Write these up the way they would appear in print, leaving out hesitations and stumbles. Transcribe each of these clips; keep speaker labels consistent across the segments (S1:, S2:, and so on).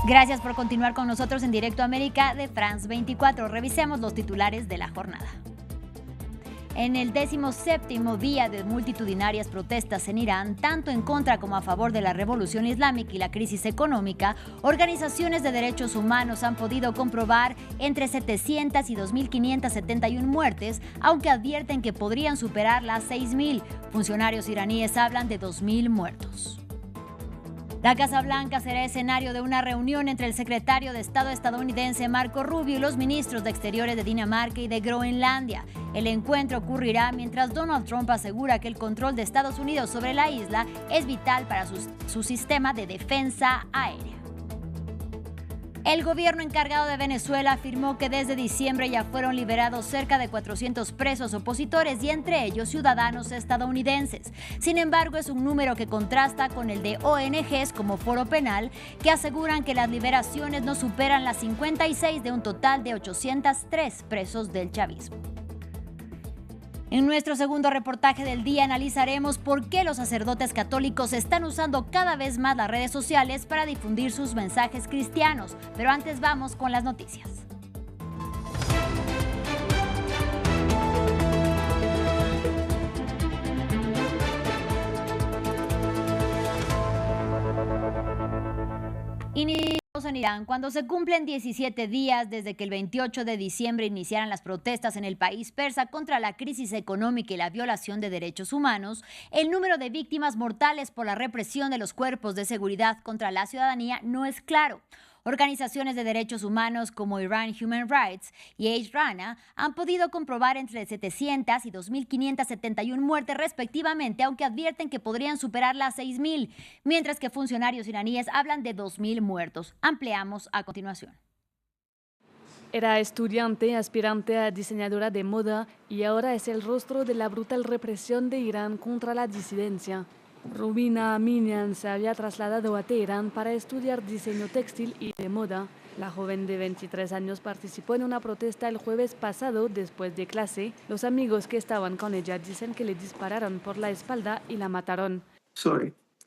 S1: Gracias por continuar con nosotros en Directo América de France 24. Revisemos los titulares de la jornada. En el 17º día de multitudinarias protestas en Irán, tanto en contra como a favor de la revolución islámica y la crisis económica, organizaciones de derechos humanos han podido comprobar entre 700 y 2.571 muertes, aunque advierten que podrían superar las 6.000. Funcionarios iraníes hablan de 2.000 muertos. La Casa Blanca será escenario de una reunión entre el secretario de Estado estadounidense Marco Rubio y los ministros de Exteriores de Dinamarca y de Groenlandia. El encuentro ocurrirá mientras Donald Trump asegura que el control de Estados Unidos sobre la isla es vital para su sistema de defensa aérea. El gobierno encargado de Venezuela afirmó que desde diciembre ya fueron liberados cerca de 400 presos opositores y entre ellos ciudadanos estadounidenses. Sin embargo, es un número que contrasta con el de ONGs como Foro Penal, que aseguran que las liberaciones no superan las 56 de un total de 803 presos del chavismo. En nuestro segundo reportaje del día analizaremos por qué los sacerdotes católicos están usando cada vez más las redes sociales para difundir sus mensajes cristianos. Pero antes vamos con las noticias. En Irán, cuando se cumplen 17 días desde que el 28 de diciembre iniciaran las protestas en el país persa contra la crisis económica y la violación de derechos humanos, el número de víctimas mortales por la represión de los cuerpos de seguridad contra la ciudadanía no es claro. Organizaciones de derechos humanos como Iran Human Rights y Age Rana han podido comprobar entre 700 y 2.571 muertes respectivamente, aunque advierten que podrían superar las 6.000, mientras que funcionarios iraníes hablan de 2.000 muertos. Ampliamos a continuación.
S2: Era estudiante, aspirante a diseñadora de moda y ahora es el rostro de la brutal represión de Irán contra la disidencia. Rubina Aminian se había trasladado a Teherán para estudiar diseño textil y de moda. La joven de 23 años participó en una protesta el jueves pasado después de clase. Los amigos que estaban con ella dicen que le dispararon por la espalda y la mataron.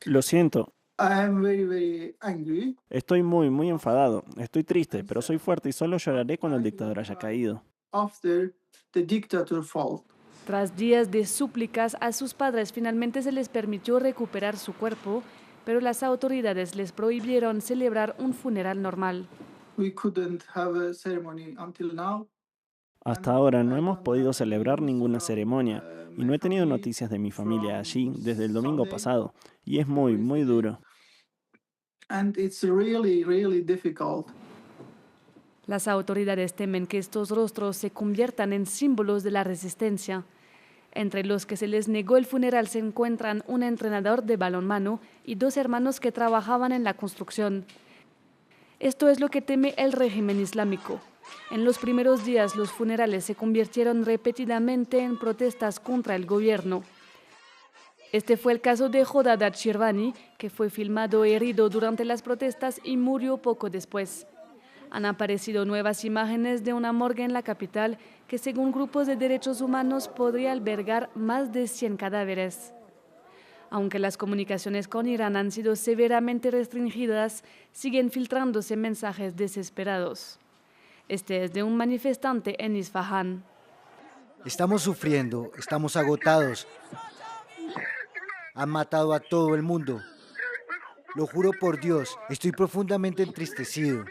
S3: Lo siento.
S4: Very angry.
S3: Estoy muy enfadado. Estoy triste, pero soy fuerte y solo lloraré cuando el dictador haya caído.
S4: After the dictator fall.
S2: Tras días de súplicas a sus padres, finalmente se les permitió recuperar su cuerpo, pero las autoridades les prohibieron celebrar un funeral normal.
S4: We couldn't have a ceremony until now.
S3: Hasta ahora no hemos podido celebrar ninguna ceremonia y no he tenido noticias de mi familia allí desde el domingo pasado y es muy duro.
S4: And it's really difficult.
S2: Las autoridades temen que estos rostros se conviertan en símbolos de la resistencia. Entre los que se les negó el funeral se encuentran un entrenador de balonmano y 2 hermanos que trabajaban en la construcción. Esto es lo que teme el régimen islámico. En los primeros días, los funerales se convirtieron repetidamente en protestas contra el gobierno. Este fue el caso de Jodad Shirvani, que fue filmado herido durante las protestas y murió poco después. Han aparecido nuevas imágenes de una morgue en la capital que, según grupos de derechos humanos, podría albergar más de 100 cadáveres. Aunque las comunicaciones con Irán han sido severamente restringidas, siguen filtrándose mensajes desesperados. Este es de un manifestante en Isfahán.
S5: Estamos sufriendo, estamos agotados. Han matado a todo el mundo. Lo juro por Dios, estoy profundamente entristecido.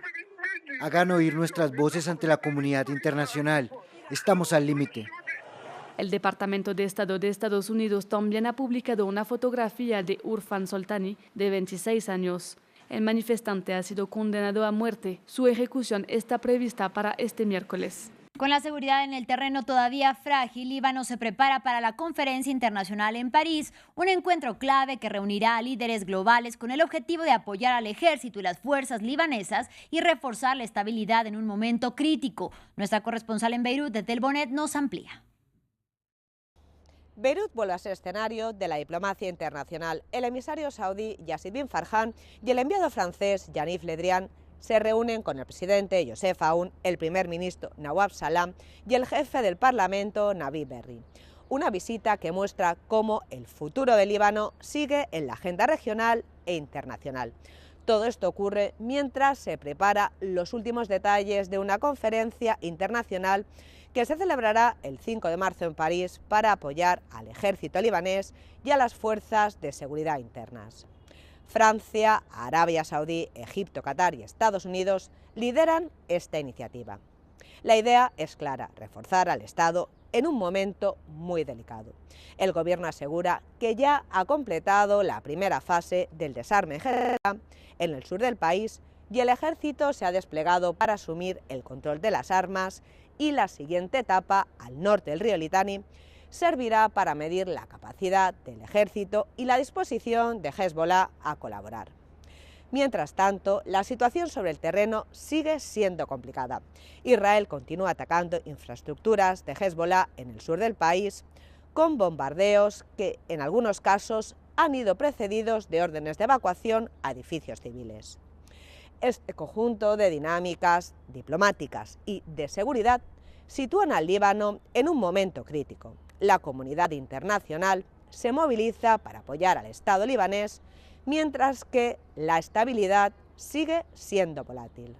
S5: Hagan oír nuestras voces ante la comunidad internacional. Estamos al límite.
S2: El Departamento de Estado de Estados Unidos también ha publicado una fotografía de Urfan Soltani, de 26 años. El manifestante ha sido condenado a muerte. Su ejecución está prevista para este miércoles.
S1: Con la seguridad en el terreno todavía frágil, Líbano se prepara para la conferencia internacional en París, un encuentro clave que reunirá a líderes globales con el objetivo de apoyar al ejército y las fuerzas libanesas y reforzar la estabilidad en un momento crítico. Nuestra corresponsal en Beirut, Tel Bonet, nos amplía.
S6: Beirut vuelve a ser escenario de la diplomacia internacional. El emisario saudí Yasser bin Farhan y el enviado francés Yaniv Le Drian se reúnen con el presidente Youssef Aoun, el primer ministro Nawaf Salam y el jefe del Parlamento Nabi Berri. Una visita que muestra cómo el futuro del Líbano sigue en la agenda regional e internacional. Todo esto ocurre mientras se prepara los últimos detalles de una conferencia internacional que se celebrará el 5 de marzo en París para apoyar al ejército libanés y a las fuerzas de seguridad internas. Francia, Arabia Saudí, Egipto, Qatar y Estados Unidos lideran esta iniciativa. La idea es clara: reforzar al Estado en un momento muy delicado. El gobierno asegura que ya ha completado la primera fase del desarme en el sur del país y el ejército se ha desplegado para asumir el control de las armas, y la siguiente etapa, al norte del río Litani, servirá para medir la capacidad del ejército y la disposición de Hezbollah a colaborar. Mientras tanto, la situación sobre el terreno sigue siendo complicada. Israel continúa atacando infraestructuras de Hezbollah en el sur del país, con bombardeos que, en algunos casos, han ido precedidos de órdenes de evacuación a edificios civiles. Este conjunto de dinámicas diplomáticas y de seguridad sitúan al Líbano en un momento crítico. La comunidad internacional se moviliza para apoyar al Estado libanés, mientras que la estabilidad sigue siendo volátil.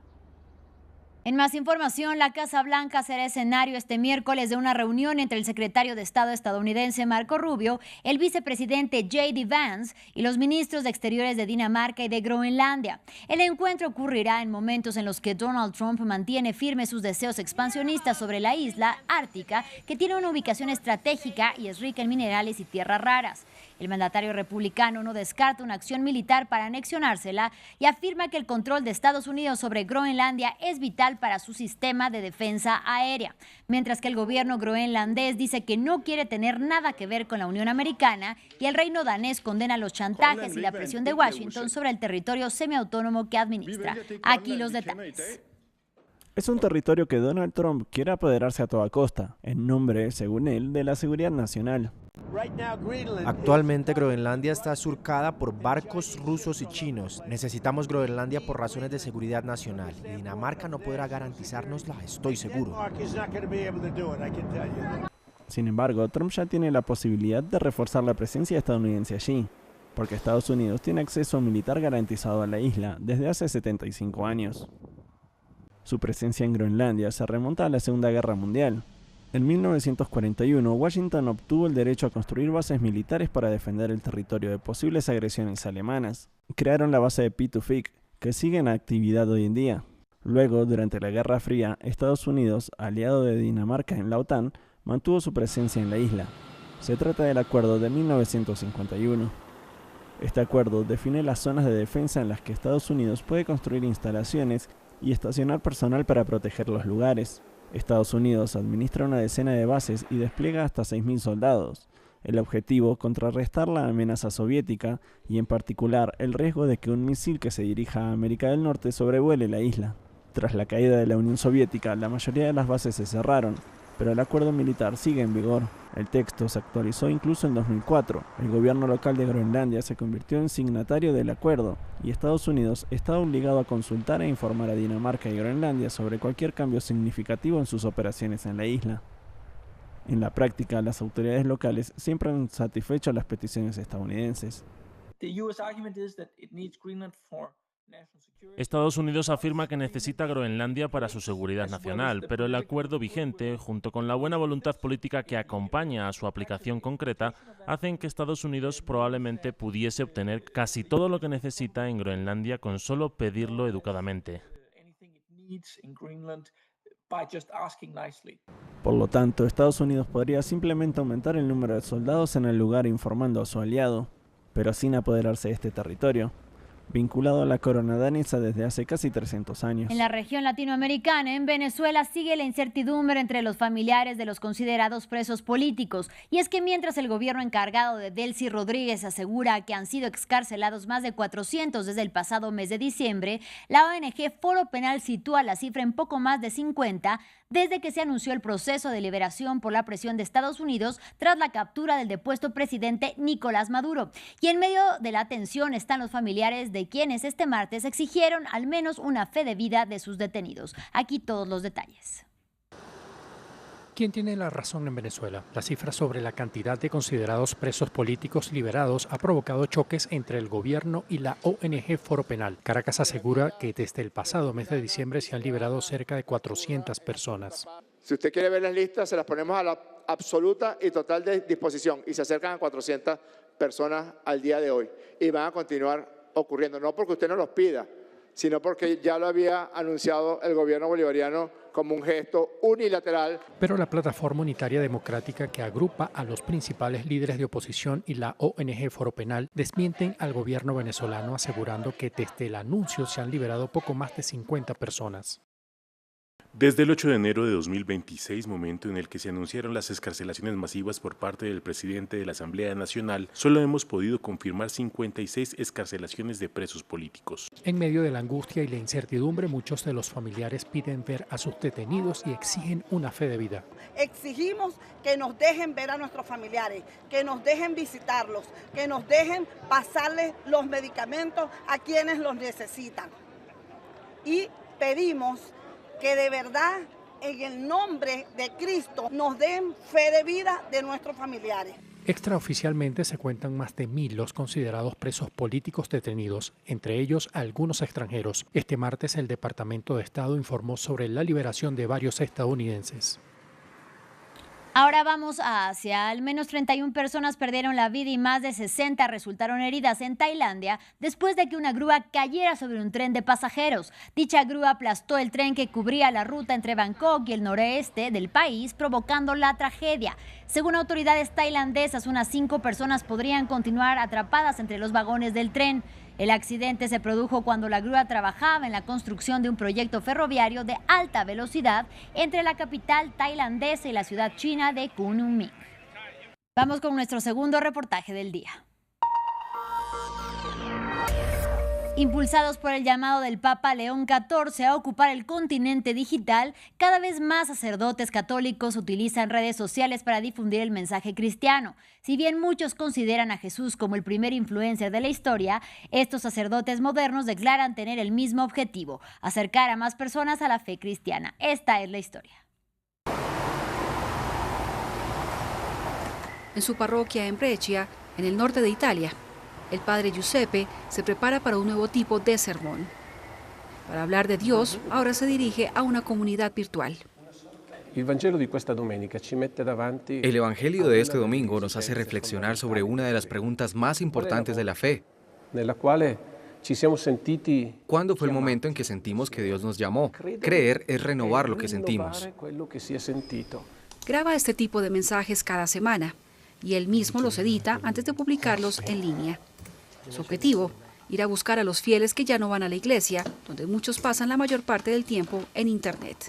S1: En más información, la Casa Blanca será escenario este miércoles de una reunión entre el secretario de Estado estadounidense Marco Rubio, el vicepresidente J.D. Vance y los ministros de Exteriores de Dinamarca y de Groenlandia. El encuentro ocurrirá en momentos en los que Donald Trump mantiene firmes sus deseos expansionistas sobre la isla ártica, que tiene una ubicación estratégica y es rica en minerales y tierras raras. El mandatario republicano no descarta una acción militar para anexionársela y afirma que el control de Estados Unidos sobre Groenlandia es vital para su sistema de defensa aérea, mientras que el gobierno groenlandés dice que no quiere tener nada que ver con la Unión Americana, y el reino danés condena los chantajes y la presión de Washington sobre el territorio semiautónomo que administra. Aquí los detalles.
S3: Es un territorio que Donald Trump quiere apoderarse a toda costa, en nombre, según él, de la seguridad nacional.
S7: Actualmente Groenlandia está surcada por barcos rusos y chinos. Necesitamos Groenlandia por razones de seguridad nacional y Dinamarca no podrá garantizárnosla, estoy seguro.
S3: Sin embargo, Trump ya tiene la posibilidad de reforzar la presencia estadounidense allí, porque Estados Unidos tiene acceso militar garantizado a la isla desde hace 75 años. Su presencia en Groenlandia se remonta a la Segunda Guerra Mundial. En 1941, Washington obtuvo el derecho a construir bases militares para defender el territorio de posibles agresiones alemanas. Crearon la base de Pituffik, que sigue en actividad hoy en día. Luego, durante la Guerra Fría, Estados Unidos, aliado de Dinamarca en la OTAN, mantuvo su presencia en la isla. Se trata del Acuerdo de 1951. Este acuerdo define las zonas de defensa en las que Estados Unidos puede construir instalaciones y estacionar personal para proteger los lugares. Estados Unidos administra una decena de bases y despliega hasta 6.000 soldados. El objetivo, contrarrestar la amenaza soviética y en particular el riesgo de que un misil que se dirija a América del Norte sobrevuele la isla. Tras la caída de la Unión Soviética, la mayoría de las bases se cerraron, pero el acuerdo militar sigue en vigor. El texto se actualizó incluso en 2004. El gobierno local de Groenlandia se convirtió en signatario del acuerdo y Estados Unidos está obligado a consultar e informar a Dinamarca y Groenlandia sobre cualquier cambio significativo en sus operaciones en la isla. En la práctica, las autoridades locales siempre han satisfecho las peticiones estadounidenses.
S8: Estados Unidos afirma que necesita Groenlandia para su seguridad nacional, pero el acuerdo vigente, junto con la buena voluntad política que acompaña a su aplicación concreta, hacen que Estados Unidos probablemente pudiese obtener casi todo lo que necesita en Groenlandia con solo pedirlo educadamente.
S3: Por lo tanto, Estados Unidos podría simplemente aumentar el número de soldados en el lugar informando a su aliado, pero sin apoderarse de este territorio, vinculado a la corona danesa desde hace casi 300 años.
S1: En la región latinoamericana, en Venezuela, sigue la incertidumbre entre los familiares de los considerados presos políticos. Y es que mientras el gobierno encargado de Delcy Rodríguez asegura que han sido excarcelados más de 400 desde el pasado mes de diciembre, la ONG Foro Penal sitúa la cifra en poco más de 50 desde que se anunció el proceso de liberación por la presión de Estados Unidos tras la captura del depuesto presidente Nicolás Maduro. Y en medio de la tensión están los familiares de quienes este martes exigieron al menos una fe de vida de sus detenidos. Aquí todos los detalles.
S9: ¿Quién tiene la razón en Venezuela? La cifra sobre la cantidad de considerados presos políticos liberados ha provocado choques entre el gobierno y la ONG Foro Penal. Caracas asegura que desde el pasado mes de diciembre se han liberado cerca de 400 personas.
S10: Si usted quiere ver las listas, se las ponemos a la absoluta y total disposición y se acercan a 400 personas al día de hoy y van a continuar ocurriendo, no porque usted no los pida, sino porque ya lo había anunciado el gobierno bolivariano como un gesto unilateral.
S9: Pero la Plataforma Unitaria Democrática, que agrupa a los principales líderes de oposición, y la ONG Foro Penal desmienten al gobierno venezolano, asegurando que desde el anuncio se han liberado poco más de 50 personas.
S11: Desde el 8 de enero de 2026, momento en el que se anunciaron las excarcelaciones masivas por parte del presidente de la Asamblea Nacional, solo hemos podido confirmar 56 excarcelaciones de presos políticos.
S9: En medio de la angustia y la incertidumbre, muchos de los familiares piden ver a sus detenidos y exigen una fe de vida.
S12: Exigimos que nos dejen ver a nuestros familiares, que nos dejen visitarlos, que nos dejen pasarles los medicamentos a quienes los necesitan. Y pedimos que de verdad, en el nombre de Cristo, nos den fe de vida de nuestros familiares.
S9: Extraoficialmente se cuentan más de 1.000 los considerados presos políticos detenidos, entre ellos algunos extranjeros. Este martes el Departamento de Estado informó sobre la liberación de varios estadounidenses.
S1: Ahora vamos a Asia. Al menos 31 personas perdieron la vida y más de 60 resultaron heridas en Tailandia después de que una grúa cayera sobre un tren de pasajeros. Dicha grúa aplastó el tren que cubría la ruta entre Bangkok y el noreste del país, provocando la tragedia. Según autoridades tailandesas, unas 5 personas podrían continuar atrapadas entre los vagones del tren. El accidente se produjo cuando la grúa trabajaba en la construcción de un proyecto ferroviario de alta velocidad entre la capital tailandesa y la ciudad china de Kunming. Vamos con nuestro segundo reportaje del día. Impulsados por el llamado del Papa León XIV a ocupar el continente digital, cada vez más sacerdotes católicos utilizan redes sociales para difundir el mensaje cristiano. Si bien muchos consideran a Jesús como el primer influencer de la historia, estos sacerdotes modernos declaran tener el mismo objetivo: acercar a más personas a la fe cristiana. Esta es la historia.
S13: En su parroquia en Brescia, en el norte de Italia, el padre Giuseppe se prepara para un nuevo tipo de sermón. Para hablar de Dios, ahora se dirige a una comunidad virtual.
S14: El Evangelio de este domingo nos hace reflexionar sobre una de las preguntas más importantes de la fe. ¿Cuándo fue el momento en que sentimos que Dios nos llamó? Creer es renovar lo que sentimos.
S13: Graba este tipo de mensajes cada semana y él mismo los edita antes de publicarlos en línea. Su objetivo: ir a buscar a los fieles que ya no van a la iglesia, donde muchos pasan la mayor parte del tiempo en Internet.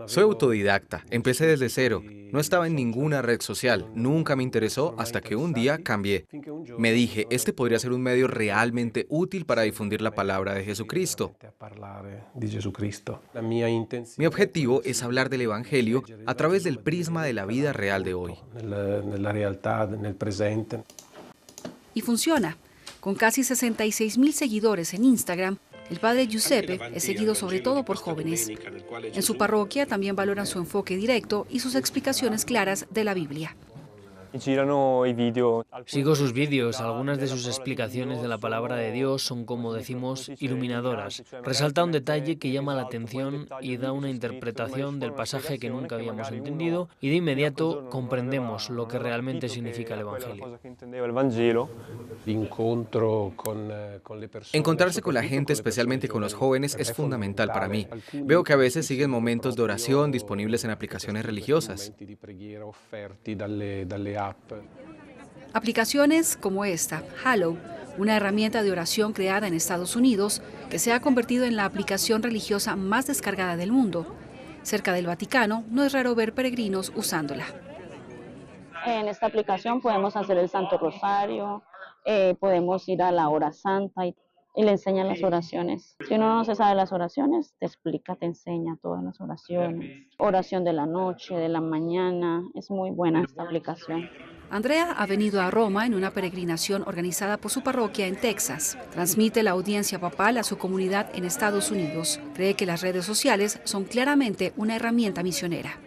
S14: Soy autodidacta, empecé desde cero, no estaba en ninguna red social, nunca me interesó hasta que un día cambié. Me dije, este podría ser un medio realmente útil para difundir la palabra de Jesucristo. Mi objetivo es hablar del Evangelio a través del prisma de la vida real de hoy.
S13: Y funciona. Con casi 66.000 seguidores en Instagram, el padre Giuseppe es seguido sobre todo por jóvenes. En su parroquia también valoran su enfoque directo y sus explicaciones claras de la Biblia.
S15: Sigo sus vídeos, algunas de sus explicaciones de la palabra de Dios son, como decimos, iluminadoras. Resalta un detalle que llama la atención y da una interpretación del pasaje que nunca habíamos entendido, y de inmediato comprendemos lo que realmente significa el Evangelio.
S14: Encontrarse con la gente, especialmente con los jóvenes, es fundamental para mí. Veo que a veces siguen momentos de oración disponibles en aplicaciones religiosas.
S13: Aplicaciones como esta, Hallow, una herramienta de oración creada en Estados Unidos que se ha convertido en la aplicación religiosa más descargada del mundo. Cerca del Vaticano no es raro ver peregrinos usándola.
S16: En esta aplicación podemos hacer el Santo Rosario, podemos ir a la hora santa y le enseñan las oraciones. Si uno no se sabe las oraciones, te explica, te enseña todas las oraciones. Oración de la noche, de la mañana, es muy buena esta aplicación.
S13: Andrea ha venido a Roma en una peregrinación organizada por su parroquia en Texas. Transmite la audiencia papal a su comunidad en Estados Unidos. Cree que las redes sociales son claramente una herramienta misionera.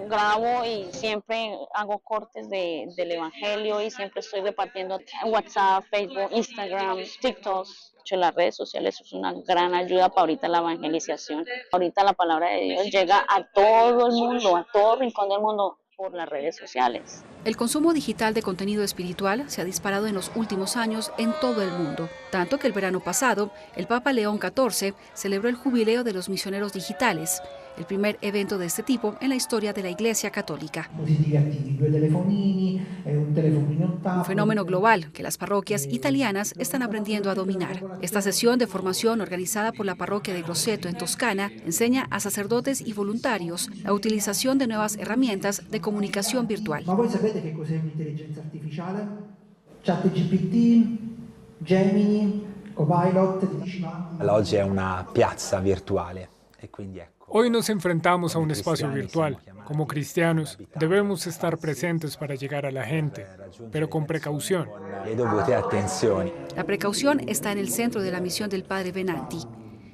S16: Grabo y siempre hago cortes del Evangelio y siempre estoy repartiendo en WhatsApp, Facebook, Instagram, TikTok. Las redes sociales es una gran ayuda para ahorita la evangelización. Ahorita la palabra de Dios llega a todo el mundo, a todo rincón del mundo por las redes sociales.
S13: El consumo digital de contenido espiritual se ha disparado en los últimos años en todo el mundo, tanto que el verano pasado el Papa León XIV celebró el jubileo de los misioneros digitales, el primer evento de este tipo en la historia de la Iglesia Católica. Un fenómeno global que las parroquias italianas están aprendiendo a dominar. Esta sesión de formación organizada por la parroquia de Grosseto en Toscana enseña a sacerdotes y voluntarios la utilización de nuevas herramientas de comunicación virtual.
S17: Ma voi sapete che cos'è un'intelligenza artificiale? ChatGPT, Gemini, Copilot, ti dicevamo.
S18: Oggi è una piazza virtuale e quindi
S9: Hoy nos enfrentamos a un espacio virtual. Como cristianos, debemos estar presentes para llegar a la gente, pero con precaución.
S13: La precaución está en el centro de la misión del padre Venanti.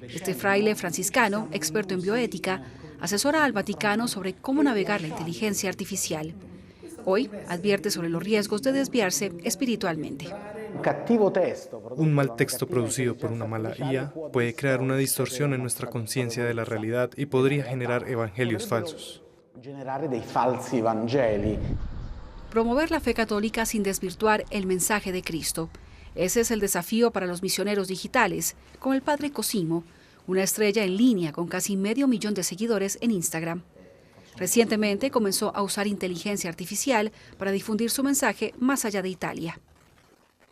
S13: Este fraile franciscano, experto en bioética, asesora al Vaticano sobre cómo navegar la inteligencia artificial. Hoy advierte sobre los riesgos de desviarse espiritualmente.
S19: Un mal texto producido por una mala IA puede crear una distorsión en nuestra conciencia de la realidad y podría generar evangelios falsos.
S13: Promover la fe católica sin desvirtuar el mensaje de Cristo. Ese es el desafío para los misioneros digitales, como el padre Cosimo, una estrella en línea con casi 500.000 de seguidores en Instagram. Recientemente comenzó a usar inteligencia artificial para difundir su mensaje más allá de Italia.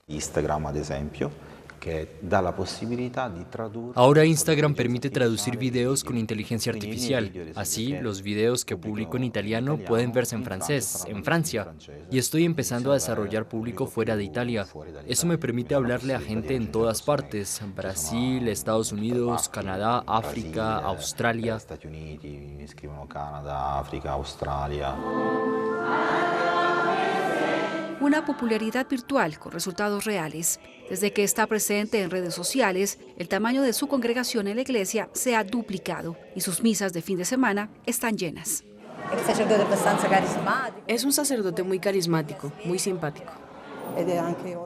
S18: Instagram, ad esempio, que da la posibilidad de traducir.
S20: Ahora Instagram permite traducir videos con inteligencia artificial. Así, los videos que publico en italiano pueden verse en francés, en Francia. Y estoy empezando a desarrollar público fuera de Italia. Eso me permite hablarle a gente en todas partes: Brasil, Estados Unidos, Canadá, África, Australia.
S18: Stati Uniti, mi scrivono Canadá, África, Australia.
S13: Una popularidad virtual con resultados reales. Desde que está presente en redes sociales, el tamaño de su congregación en la iglesia se ha duplicado y sus misas de fin de semana están llenas.
S21: Es un sacerdote muy carismático, muy simpático.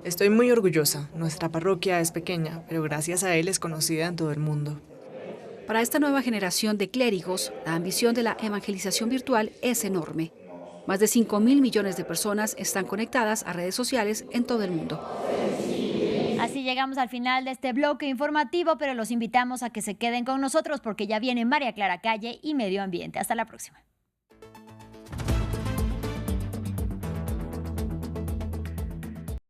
S21: Estoy muy orgullosa. Nuestra parroquia es pequeña, pero gracias a él es conocida en todo el mundo.
S13: Para esta nueva generación de clérigos, la ambición de la evangelización virtual es enorme. Más de 5.000 millones de personas están conectadas a redes sociales en todo el mundo.
S1: Así llegamos al final de este bloque informativo, pero los invitamos a que se queden con nosotros porque ya viene María Clara Calle y Medio Ambiente. Hasta la próxima.